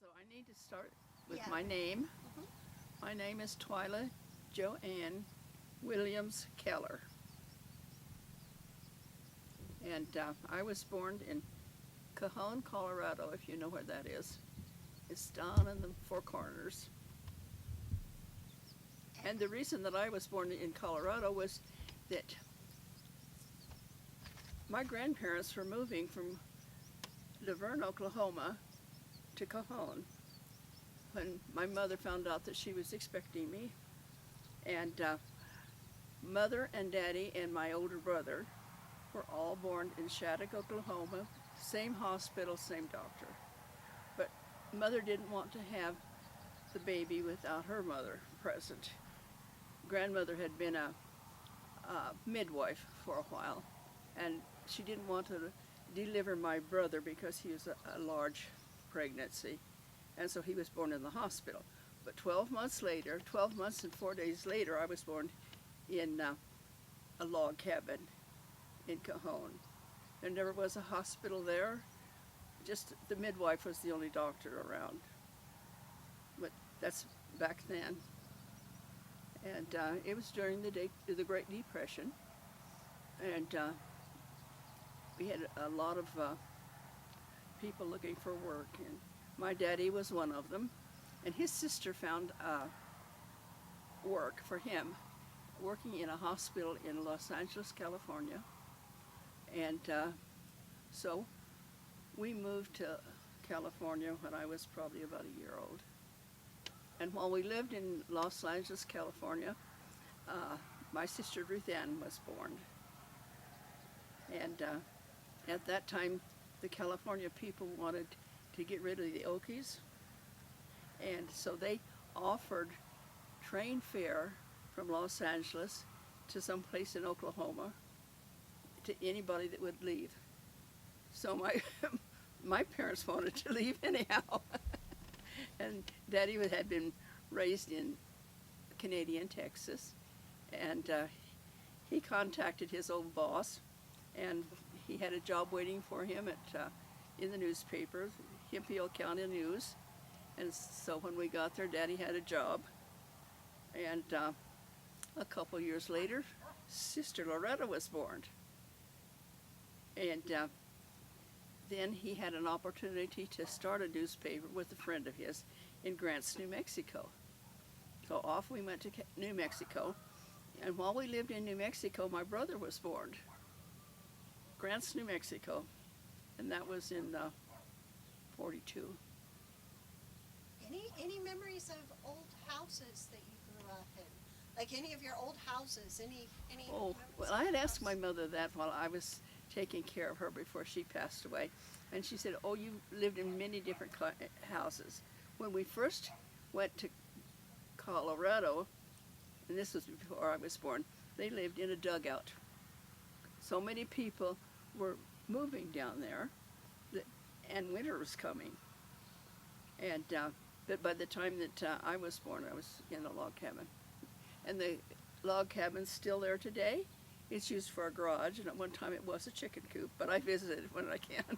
So I need to start with my name. My name is Twyla Joanne Williams Keller. And I was born in Cajon, Colorado, if you know where that is. It's down in the Four Corners. And the reason that I was born in Colorado was that my grandparents were moving from Laverne, Oklahoma to Cajon when my mother found out that she was expecting me. And mother and daddy and my older brother were all born in Shattuck, Oklahoma, same hospital, same doctor. But mother didn't want to have the baby without her mother present. Grandmother had been a midwife for a while, and she didn't want to deliver my brother because he was a large pregnancy, and so he was born in the hospital. But 12 months later, 12 months and 4 days later, I was born in a log cabin in Cajon. There never was a hospital there, just the midwife was the only doctor around. But that's back then. And it was during the Great Depression, and we had a lot of people looking for work, and my daddy was one of them, and his sister found work for him, working in a hospital in Los Angeles, California. And so we moved to California when I was probably about a year old. And while we lived in Los Angeles, California, my sister Ruth Ann was born. And at that time, the California people wanted to get rid of the Okies, and so they offered train fare from Los Angeles to some place in Oklahoma to anybody that would leave. So my parents wanted to leave anyhow. And Daddy had been raised in Canadian Texas, and he contacted his old boss, and he had a job waiting for him in the newspaper, Hemphill County News. And so when we got there, Daddy had a job. And a couple years later, Sister Loretta was born. And then he had an opportunity to start a newspaper with a friend of his in Grants, New Mexico. So off we went to New Mexico. And while we lived in New Mexico, my brother was born. Grants, New Mexico. And that was in 42. Any memories of old houses that you grew up in? Like any of your old houses? Any Oh, well, I had asked my mother that while I was taking care of her before she passed away. And she said, oh, you lived in many different houses. When we first went to Colorado, and this was before I was born, they lived in a dugout. So many people were moving down there, and winter was coming. And but by the time that I was born, I was in a log cabin. And the log cabin's still there today. It's used for a garage, and at one time it was a chicken coop, but I visit it when I can.